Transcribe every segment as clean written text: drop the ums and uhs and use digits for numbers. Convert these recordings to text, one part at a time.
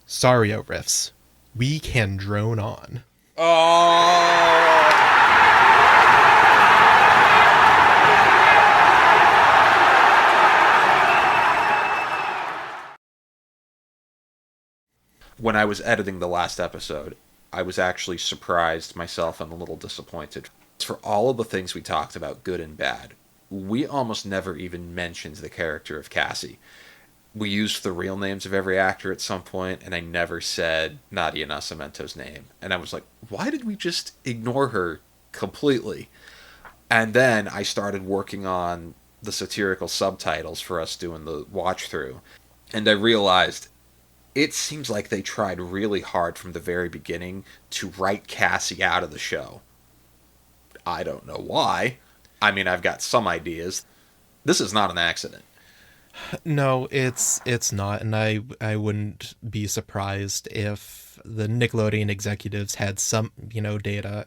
Sario riffs. We can drone on. Oh! When I was editing the last episode, I was actually surprised myself and a little disappointed. For all of the things we talked about, good and bad, we almost never even mentioned the character of Cassie. We used the real names of every actor at some point, and I never said Nadia Nascimento's name. And I was like, why did we just ignore her completely? And then I started working on the satirical subtitles for us doing the watch through. And I realized it seems like they tried really hard from the very beginning to write Cassie out of the show. I don't know why. I mean, I've got some ideas. This is not an accident. No, it's not, and I wouldn't be surprised if the Nickelodeon executives had some data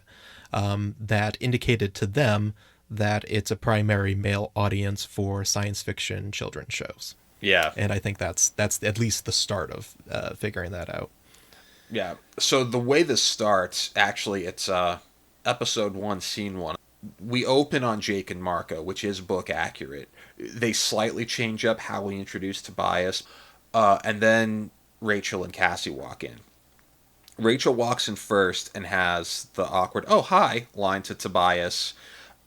that indicated to them that it's a primary male audience for science fiction children's shows, Yeah. and I think that's at least the start of figuring that out. Yeah. So the way this starts, actually, it's episode 1, scene 1. We open on Jake and Marco, which is book accurate. They slightly change up how we introduce Tobias, and then Rachel and Cassie walk in. Rachel walks in first and has the awkward "oh hi" line to Tobias,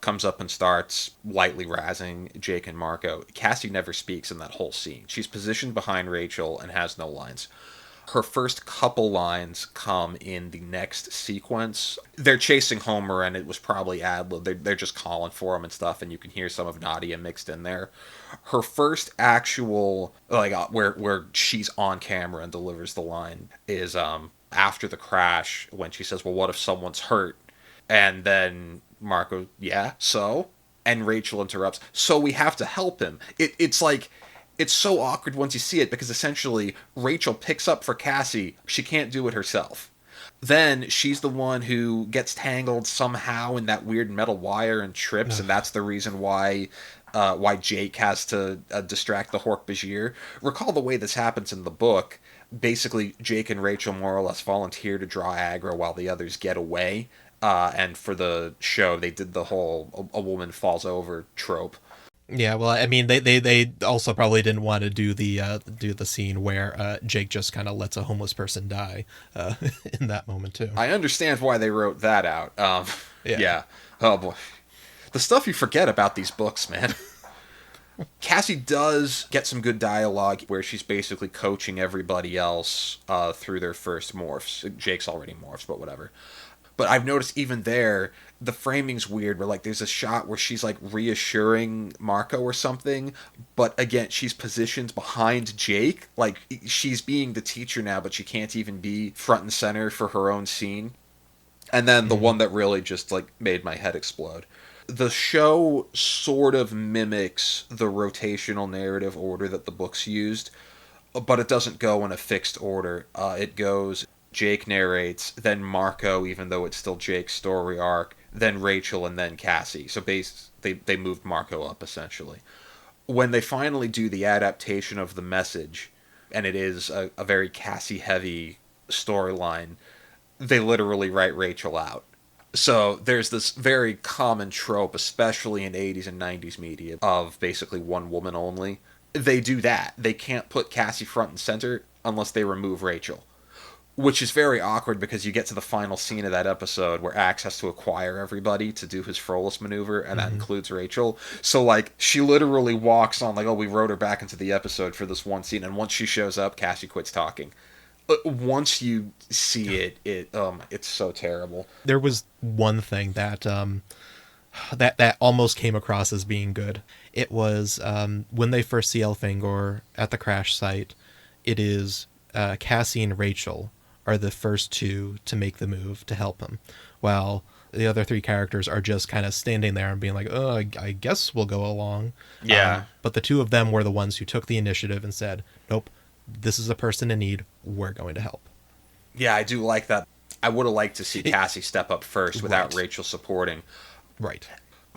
comes up and starts lightly razzing Jake and Marco. Cassie never speaks in that whole scene. She's positioned behind Rachel and has no lines. Her first couple lines come in the next sequence. They're chasing Homer, and it was probably ad-lib. They're just calling for him and stuff, and you can hear some of Nadia mixed in there. Her first actual, where she's on camera and delivers the line is after the crash, when she says, well, what if someone's hurt? And then Marco, yeah, so? And Rachel interrupts, so we have to help him. It's like, it's so awkward once you see it, because essentially Rachel picks up for Cassie. She can't do it herself. Then she's the one who gets tangled somehow in that weird metal wire and trips, and that's the reason why Jake has to distract the Hork-Bajir. Recall the way this happens in the book. Basically, Jake and Rachel more or less volunteer to draw aggro while the others get away. And for the show, they did the whole a woman falls over trope. Yeah, well, I mean, they also probably didn't want to do the scene where Jake just kind of lets a homeless person die in that moment too. I understand why they wrote that out. Yeah. Yeah. Oh boy, the stuff you forget about these books, man. Cassie does get some good dialogue where she's basically coaching everybody else through their first morphs. Jake's already morphs, but whatever. But I've noticed even there, the framing's weird, where, like, there's a shot where she's, like, reassuring Marco or something, but, again, she's positioned behind Jake. Like, she's being the teacher now, but she can't even be front and center for her own scene. And then the one that really just, like, made my head explode. The show sort of mimics the rotational narrative order that the books used, but it doesn't go in a fixed order. It goes... Jake narrates, then Marco, even though it's still Jake's story arc, then Rachel, and then Cassie. So they moved Marco up, essentially. When they finally do the adaptation of the message, and it is a very Cassie-heavy storyline, they literally write Rachel out. So there's this very common trope, especially in 80s and 90s media, of basically one woman only. They do that. They can't put Cassie front and center unless they remove Rachel. Which is very awkward, because you get to the final scene of that episode where Axe has to acquire everybody to do his Frolus maneuver, and that includes Rachel. So, like, she literally walks on, like, oh, we wrote her back into the episode for this one scene, and once she shows up, Cassie quits talking. Once you see it, it's so terrible. There was one thing that that almost came across as being good. It was when they first see Elfangor at the crash site. It is Cassie and Rachel are the first two to make the move to help him, while the other three characters are just kind of standing there and being like, oh, I guess we'll go along. Yeah. But the two of them were the ones who took the initiative and said, nope, this is a person in need, we're going to help. Yeah, I do like that. I would have liked to see Cassie step up first without Right. Rachel supporting. Right.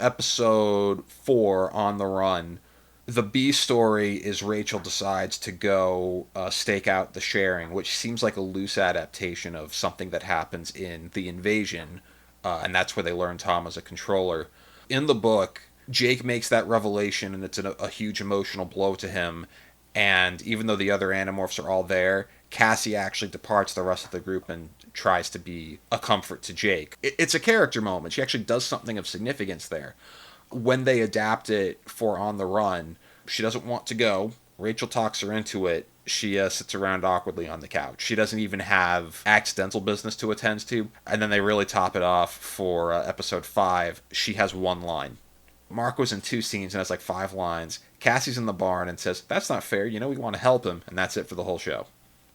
Episode 4, On the Run, The B story is Rachel decides to go stake out the sharing, which seems like a loose adaptation of something that happens in The Invasion, and that's where they learn Tom as a controller. In the book, Jake makes that revelation, and it's a huge emotional blow to him. And even though the other Animorphs are all there, Cassie actually departs the rest of the group and tries to be a comfort to Jake. It's a character moment. She actually does something of significance there. When they adapt it for On the Run, she doesn't want to go. Rachel talks her into it. She sits around awkwardly on the couch. She doesn't even have accidental business to attend to. And then they really top it off for episode 5. She has one line. Marco's in 2 scenes and has like 5 lines. Cassie's in the barn and says, "That's not fair. You know we want to help him." And that's it for the whole show.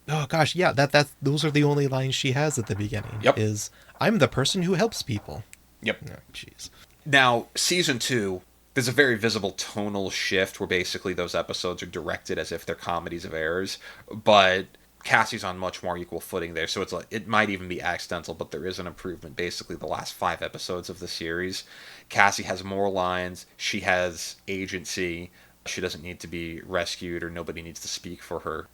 Oh gosh, yeah, those are the only lines she has at the beginning. Yep. Is "I'm the person who helps people." Yep. Oh, jeez. Now, season 2, there's a very visible tonal shift where basically those episodes are directed as if they're comedies of errors, but Cassie's on much more equal footing there, so it's like it might even be accidental, but there is an improvement. Basically, the last 5 episodes of the series, Cassie has more lines, she has agency, she doesn't need to be rescued, or nobody needs to speak for her.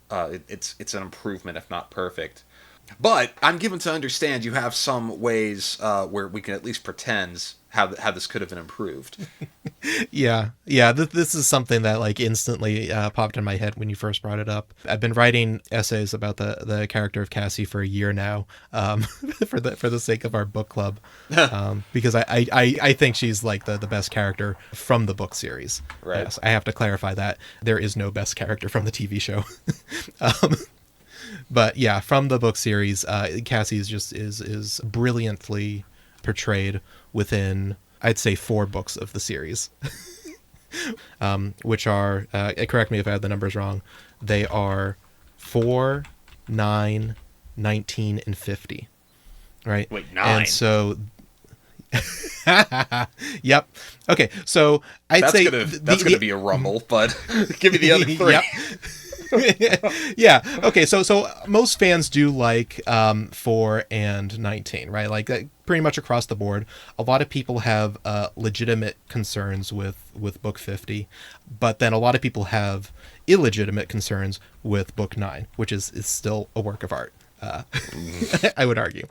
It's an improvement, if not perfect. But I'm given to understand you have some ways where we can at least pretend how this could have been improved. Yeah. This is something that like instantly popped in my head when you first brought it up. I've been writing essays about the character of Cassie for a year now, for the sake of our book club, because I think she's like the best character from the book series. Right. Yes, I have to clarify that there is no best character from the TV show. But yeah, from the book series, Cassie is brilliantly portrayed within, I'd say, 4 books of the series, which are, correct me if I have the numbers wrong, they are 4, 9, 19, and 50, right? Wait, 9? And so, yep. Okay, so I'd say that's gonna be a rumble, but give me the other 3. Yep. Yeah. Okay. So most fans do like 4 and 19, right? Like pretty much across the board. A lot of people have legitimate concerns with book 50, but then a lot of people have illegitimate concerns with book 9, which is still a work of art. I would argue.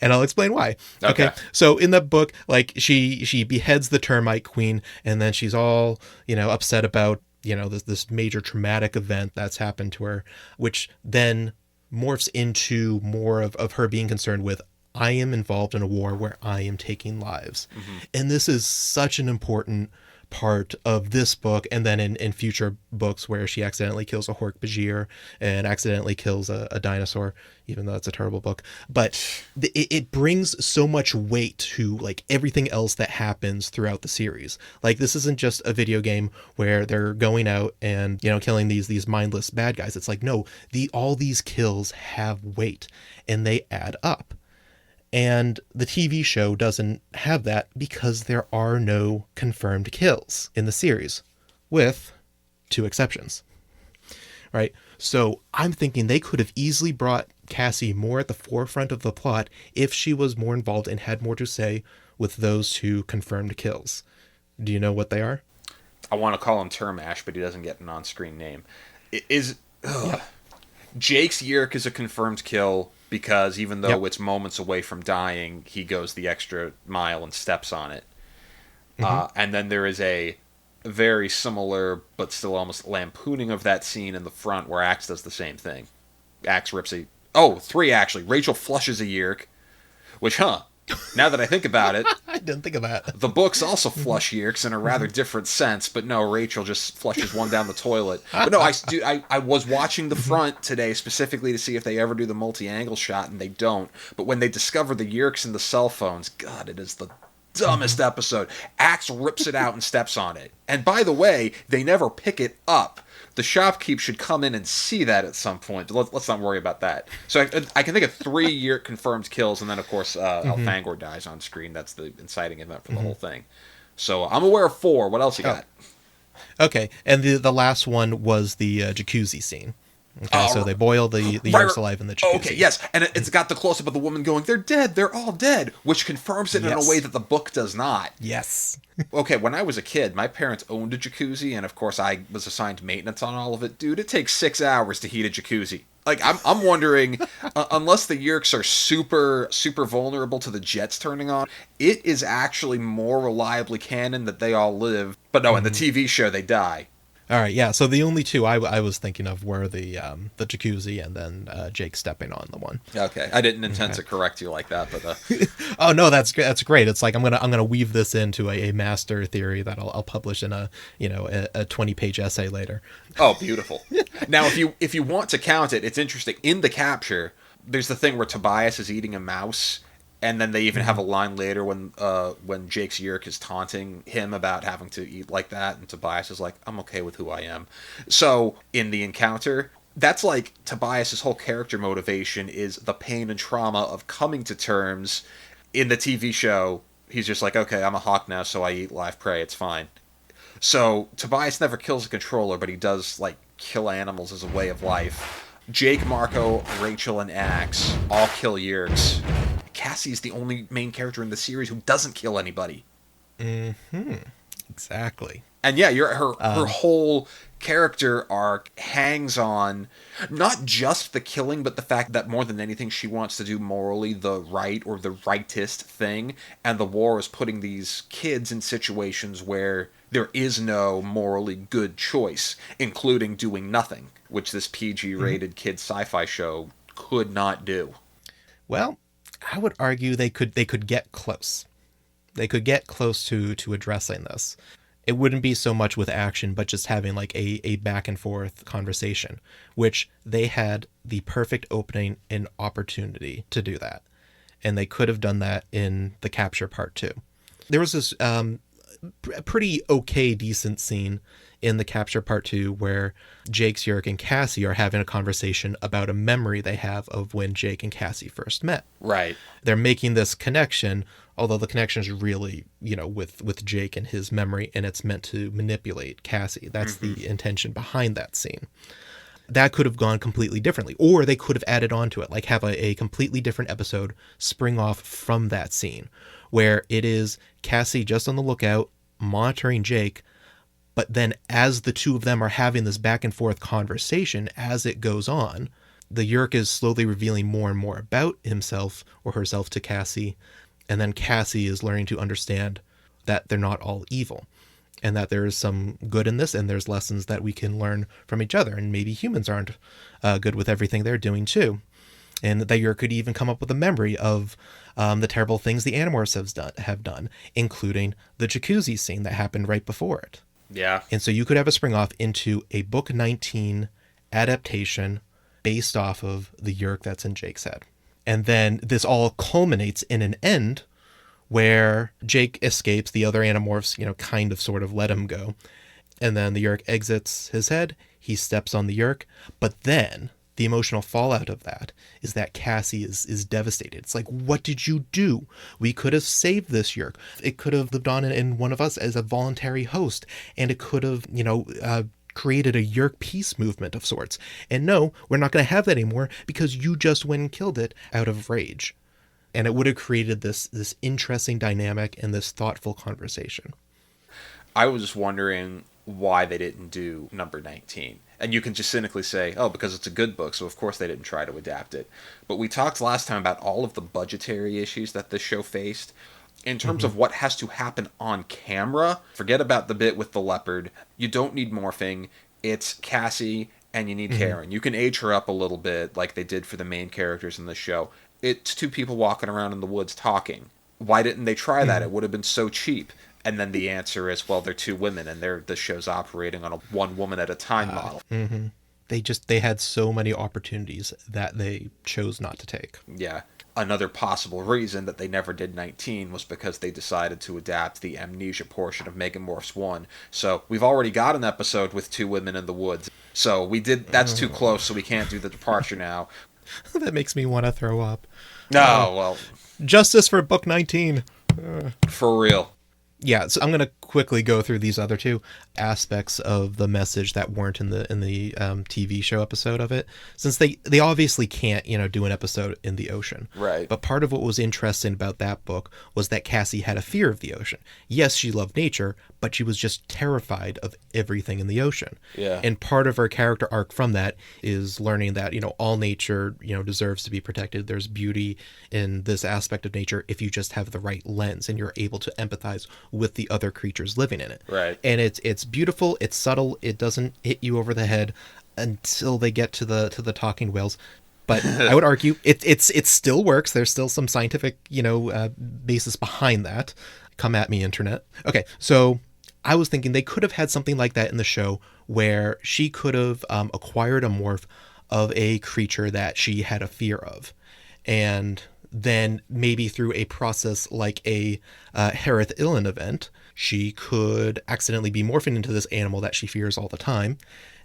And I'll explain why. Okay. So in the book, like she beheads the termite queen, and then she's all, upset about, this major traumatic event that's happened to her, which then morphs into more of her being concerned with, I am involved in a war where I am taking lives. Mm-hmm. And this is such an important part of this book, and then in future books where she accidentally kills a Hork-Bajir and accidentally kills a dinosaur, even though it's a terrible book. But it brings so much weight to like everything else that happens throughout the series. Like this isn't just a video game where they're going out and killing these mindless bad guys. It's like, no, all these kills have weight and they add up. And the TV show doesn't have that because there are no confirmed kills in the series, with 2 exceptions, right? So I'm thinking they could have easily brought Cassie more at the forefront of the plot if she was more involved and had more to say with those 2 confirmed kills. Do you know what they are? I want to call him Termash, but he doesn't get an on-screen name. Jake's Yerk is a confirmed kill, because even though it's moments away from dying, he goes the extra mile and steps on it. Mm-hmm. And then there is a very similar, but still almost lampooning of that scene in the front where Axe does the same thing. Axe rips 3 actually. Rachel flushes a Yerk, which, now that I think about it, I didn't think of that. The books also flush Yerks in a rather different sense, but no, Rachel just flushes one down the toilet. But no, I was watching the front today specifically to see if they ever do the multi-angle shot, and they don't. But when they discover the Yerks in the cell phones, God, it is the dumbest episode. Axe rips it out and steps on it. And by the way, they never pick it up. The shopkeep should come in and see that at some point. Let's not worry about that. So I can think of 3 year confirmed kills, and then of course Elfangor dies on screen. That's the inciting event for the whole thing. So I'm aware of 4. What else you got? Okay, and the last one was the jacuzzi scene. Okay, so they boil the yerks alive in the jacuzzi. Okay, yes, and it's got the close-up of the woman going, "They're dead, they're all dead," which confirms it in a way that the book does not. Yes. Okay, when I was a kid, my parents owned a jacuzzi, and of course I was assigned maintenance on all of it. Dude, it takes 6 hours to heat a jacuzzi. Like, I'm wondering, unless the yerks are super, super vulnerable to the jets turning on, it is actually more reliably canon that they all live. But no, in the TV show, they die. All right, yeah. So the only two I was thinking of were the jacuzzi and then Jake stepping on the one. Okay, I didn't intend to correct you like that, but oh no, that's great. It's like I'm gonna weave this into a master theory that I'll publish in a 20-page essay later. Oh, beautiful. Now, if you want to count it, it's interesting. In the capture, there's the thing where Tobias is eating a mouse. And then they even have a line later when Jake's yerk is taunting him about having to eat like that, and Tobias is like, "I'm okay with who I am." So in the encounter, that's like Tobias's whole character motivation is the pain and trauma of coming to terms. In the TV show, he's just like, "Okay, I'm a hawk now, so I eat live prey. It's fine." So Tobias never kills a controller, but he does like kill animals as a way of life. Jake, Marco, Rachel, and Axe all kill yerks. Cassie is the only main character in the series who doesn't kill anybody. Mm-hmm. Exactly. And yeah, her whole character arc hangs on not just the killing, but the fact that more than anything, she wants to do morally the right or the rightest thing. And the war is putting these kids in situations where there is no morally good choice, including doing nothing, which this PG-rated kid sci-fi show could not do. Well, I would argue they could get close. They could get close to addressing this. It wouldn't be so much with action, but just having like a back and forth conversation, which they had the perfect opening and opportunity to do that. And they could have done that in the capture part 2. There was this pretty okay, decent scene in the capture part 2 where Jake's yerk and Cassie are having a conversation about a memory they have of when Jake and Cassie first met. Right. They're making this connection, although the connection is really, with Jake and his memory, and it's meant to manipulate Cassie. That's the intention behind that scene. That could have gone completely differently, or they could have added on to it, like have a completely different episode spring off from that scene, where it is Cassie just on the lookout, monitoring Jake, but then as the two of them are having this back and forth conversation, as it goes on, the yerk is slowly revealing more and more about himself or herself to Cassie, and then Cassie is learning to understand that they're not all evil, and that there is some good in this, and there's lessons that we can learn from each other, and maybe humans aren't good with everything they're doing too. And that yerk could even come up with a memory of the terrible things the Animorphs have done, including the jacuzzi scene that happened right before it. Yeah. And so you could have a spring off into a book 19 adaptation based off of the yerk that's in Jake's head. And then this all culminates in an end where Jake escapes, the other Animorphs, kind of sort of let him go. And then the yerk exits his head, he steps on the yerk, but then the emotional fallout of that is that Cassie is devastated. It's like, what did you do? We could have saved this yerk. It could have lived on in one of us as a voluntary host, and it could have, created a yerk peace movement of sorts. And no, we're not going to have that anymore because you just went and killed it out of rage. And it would have created this interesting dynamic and this thoughtful conversation. I was just wondering why they didn't do number 19. And you can just cynically say, oh, because it's a good book, so of course they didn't try to adapt it. But we talked last time about all of the budgetary issues that this show faced. In terms of what has to happen on camera, forget about the bit with the leopard. You don't need morphing. It's Cassie, and you need Karen. You can age her up a little bit, like they did for the main characters in the show. It's two people walking around in the woods talking. Why didn't they try that? It would have been so cheap. And then the answer is, well, they're two women, and the show's operating on a one woman at a time model. They had so many opportunities that they chose not to take. Yeah. Another possible reason that they never did 19 was because they decided to adapt the amnesia portion of Megamorphs 1. So we've already got an episode with two women in the woods. So that's too close, so we can't do the departure now. That makes me want to throw up. No, well. Justice for book 19. For real. Yeah, so I'm going to quickly go through these other two aspects of the message that weren't in the TV show episode of it, since they obviously can't, do an episode in the ocean. Right. But part of what was interesting about that book was that Cassie had a fear of the ocean. Yes, she loved nature, but she was just terrified of everything in the ocean. Yeah. And part of her character arc from that is learning that, all nature, deserves to be protected. There's beauty in this aspect of nature if you just have the right lens and you're able to empathize with the other creatures living in it. Right. And it's beautiful, it's subtle, it doesn't hit you over the head until they get to the talking whales. But I would argue it still works. There's still some scientific, basis behind that. Come at me, internet. Okay, so I was thinking they could have had something like that in the show where she could have acquired a morph of a creature that she had a fear of. And then maybe through a process like a Harith Illen event, she could accidentally be morphing into this animal that she fears all the time.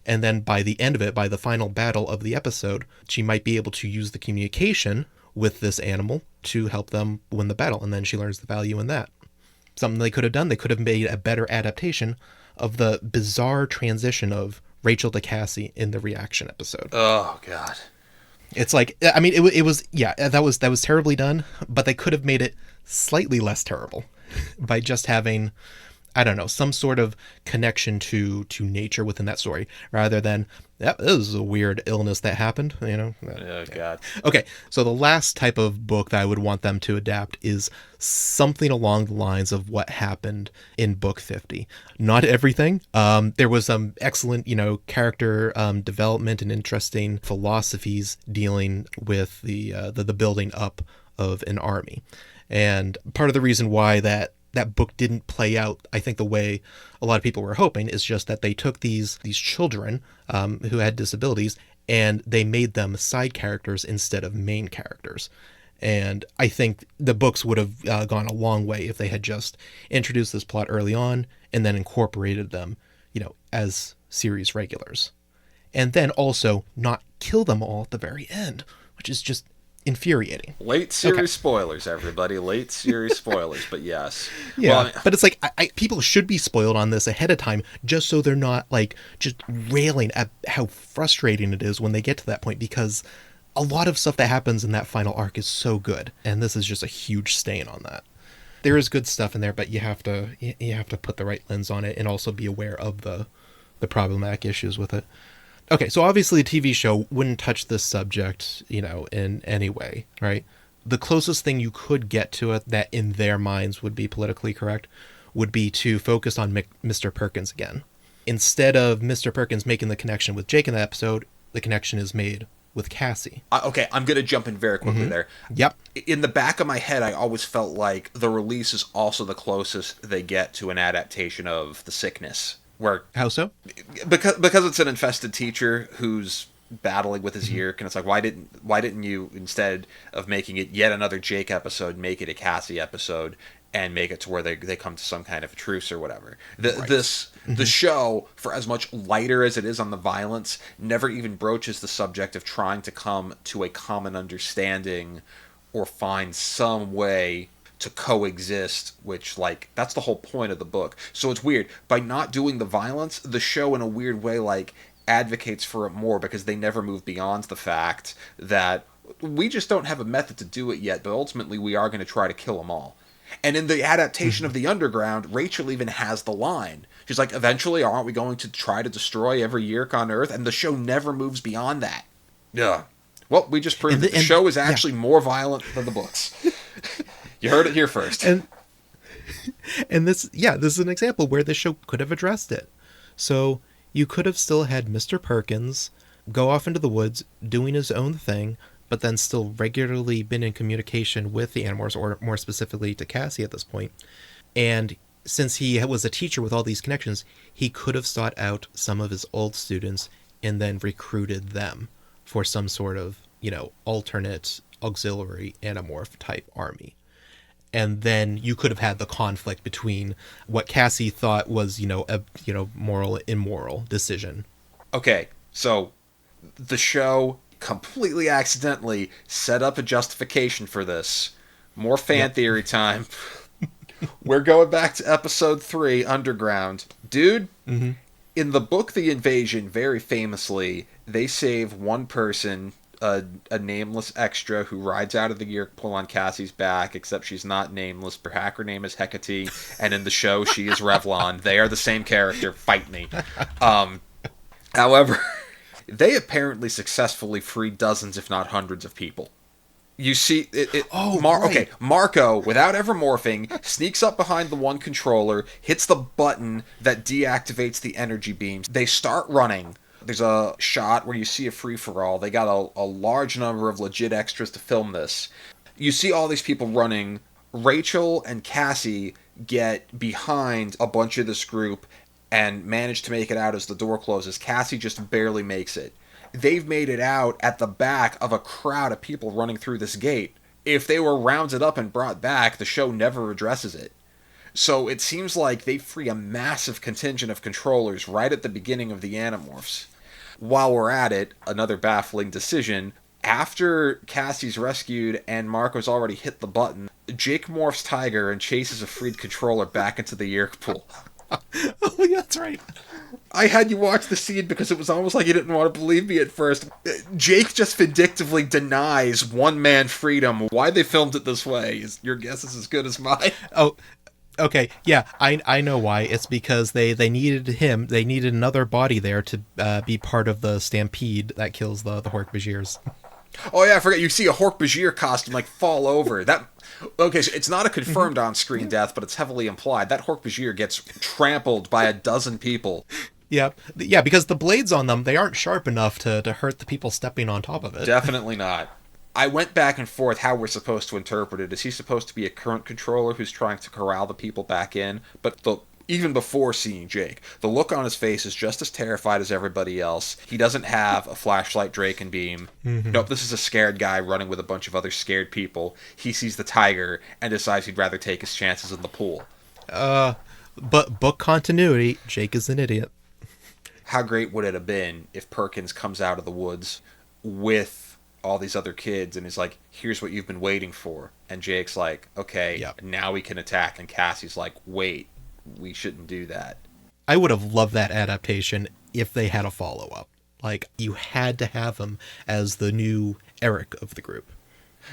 And then by the end of it, by the final battle of the episode, she might be able to use the communication with this animal to help them win the battle. And then she learns the value in that. Something they could have done, they could have made a better adaptation of the bizarre transition of Rachel to Cassie in the reaction episode. Oh, God. It's like, I mean, it was, yeah, that was terribly done, but they could have made it slightly less terrible by just having, I don't know, some sort of connection to nature within that story, rather than, yep, this is a weird illness that happened, Oh, God. Okay, so the last type of book that I would want them to adapt is something along the lines of what happened in book 50. Not everything. There was some excellent, character development and interesting philosophies dealing with the building up of an army. And part of the reason why that book didn't play out, I think, the way a lot of people were hoping, is just that they took these children who had disabilities and they made them side characters instead of main characters. And I think the books would have gone a long way if they had just introduced this plot early on and then incorporated them, as series regulars. And then also not kill them all at the very end, which is just infuriating. Late series spoilers, everybody. Late series spoilers, but yes. Yeah, well, but it's like people should be spoiled on this ahead of time, just so they're not like just railing at how frustrating it is when they get to that point, because a lot of stuff that happens in that final arc is so good, and this is just a huge stain on that. There is good stuff in there, but you have to put the right lens on it and also be aware of the problematic issues with it. Okay, so obviously a TV show wouldn't touch this subject, in any way, right? The closest thing you could get to it that in their minds would be politically correct would be to focus on Mr. Perkins again. Instead of Mr. Perkins making the connection with Jake in that episode, the connection is made with Cassie. Okay, I'm going to jump in very quickly there. Yep. In the back of my head, I always felt like the release is also the closest they get to an adaptation of The Sickness. Where, how so? Because it's an infested teacher who's battling with his ear, and it's like, why didn't you, instead of making it yet another Jake episode, make it a Cassie episode and make it to where they come to some kind of truce or whatever. The show, for as much lighter as it is on the violence, never even broaches the subject of trying to come to a common understanding or find some way to coexist, which, like, that's the whole point of the book. So it's weird. By not doing the violence, the show in a weird way, like, advocates for it more, because they never move beyond the fact that we just don't have a method to do it yet, but ultimately we are going to try to kill them all. And in the adaptation of The Underground, Rachel even has the line. She's like, eventually, aren't we going to try to destroy every Yeerk on Earth? And the show never moves beyond that. Yeah. Well, we just proved that the show is actually more violent than the books. You heard it here first. And this is an example where the show could have addressed it. So you could have still had Mr. Perkins go off into the woods doing his own thing, but then still regularly been in communication with the Animorphs, or more specifically to Cassie at this point. And since he was a teacher with all these connections, he could have sought out some of his old students and then recruited them for some sort of, alternate auxiliary Animorph type army. And then you could have had the conflict between what Cassie thought was, a moral, immoral decision. Okay, so the show completely accidentally set up a justification for this. More fan theory time. We're going back to episode 3, Underground. Dude, in the book The Invasion, very famously, they save one person, a nameless extra who rides out of the gear pull on Cassie's back, except she's not nameless. Her name is Hecate, and in the show, she is Revlon. They are the same character. Fight me. However, they apparently successfully freed dozens, if not hundreds, of people. You see, Right. Okay, Marco, without ever morphing, sneaks up behind the one controller, hits the button that deactivates the energy beams. They start running. There's a shot where you see a free-for-all. They got a large number of legit extras to film this. You see all these people running. Rachel and Cassie get behind a bunch of this group and manage to make it out as the door closes. Cassie just barely makes it. They've made it out at the back of a crowd of people running through this gate. If they were rounded up and brought back, the show never addresses it. So it seems like they free a massive contingent of controllers right at the beginning of the Animorphs. While we're at it, another baffling decision. After Cassie's rescued and Marco's already hit the button, Jake morphs Tiger and chases a freed controller back into the Yerk pool. Oh, yeah, that's right. I had you watch the scene because it was almost like you didn't want to believe me at first. Jake just vindictively denies one-man freedom. Why they filmed it this way, your guess is as good as mine. Oh, okay. Yeah, I know why. It's because they needed him. They needed another body there to be part of the stampede that kills the Hork-Bajirs. Oh yeah, I forgot. You see a Hork-Bajir costume like fall over. Okay, so it's not a confirmed on-screen death, but it's heavily implied. That Hork-Bajir gets trampled by a dozen people. Yeah, because the blades on them, they aren't sharp enough to hurt the people stepping on top of it. Definitely not. I went back and forth how we're supposed to interpret it. Is he supposed to be a current controller who's trying to corral the people back in? But even before seeing Jake, the look on his face is just as terrified as everybody else. He doesn't have a flashlight Draken beam. Nope, this is a scared guy running with a bunch of other scared people. He sees the tiger and decides he'd rather take his chances in the pool. But book continuity, Jake is an idiot. How great would it have been if Perkins comes out of the woods with all these other kids and is like, here's what you've been waiting for. And Jake's like, okay, now we can attack. And Cassie's like, wait, we shouldn't do that. I would have loved that adaptation if they had a follow-up. Like, you had to have him as the new Eric of the group.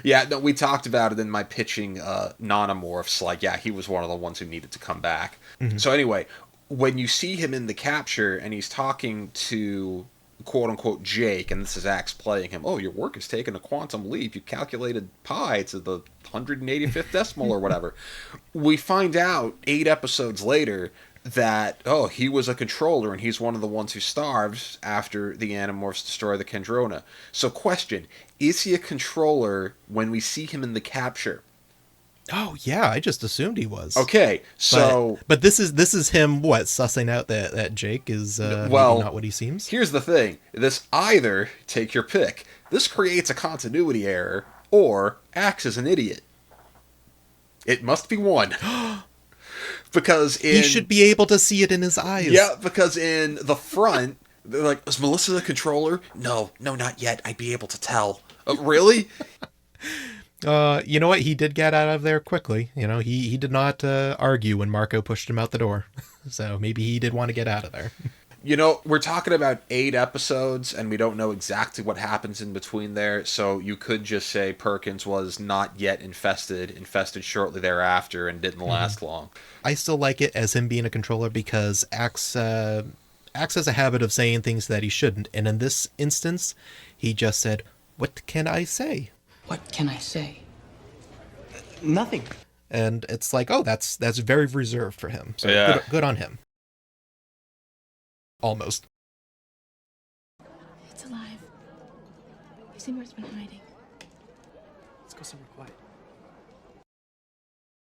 Yeah, no, we talked about it in my pitching Nanomorphs. Like, yeah, he was one of the ones who needed to come back. So anyway, when you see him in the capture and he's talking to quote-unquote Jake, and this is Axe playing him, oh, your work has taken a quantum leap. You calculated pi to the 185th decimal or whatever. We find out 8 episodes later that, oh, he was a controller and he's one of the ones who starves after the Animorphs destroy the Kendrona. So question, is he a controller when we see him in the capture? Oh yeah, I just assumed he was. Okay, so but this is him sussing out that Jake is maybe not what he seems. Here's the thing: this either, take your pick, this creates a continuity error, or Axe is an idiot. It must be one. Because he should be able to see it in his eyes. Yeah, because in the front, they're like, is Melissa the controller? No, not yet. I'd be able to tell. Really? You know what? He did get out of there quickly. You know, he did not argue when Marco pushed him out the door. So maybe he did want to get out of there. You know, we're talking about 8 episodes, and we don't know exactly what happens in between there, so you could just say Perkins was not yet infested shortly thereafter, and didn't last long. I still like it as him being a controller because Axe has a habit of saying things that he shouldn't, and in this instance, he just said, "What can I say?" What can I say? Nothing. And it's like, oh, that's very reserved for him. So yeah. Good on him. Almost. It's alive. You see where it's been hiding. Let's go somewhere quiet.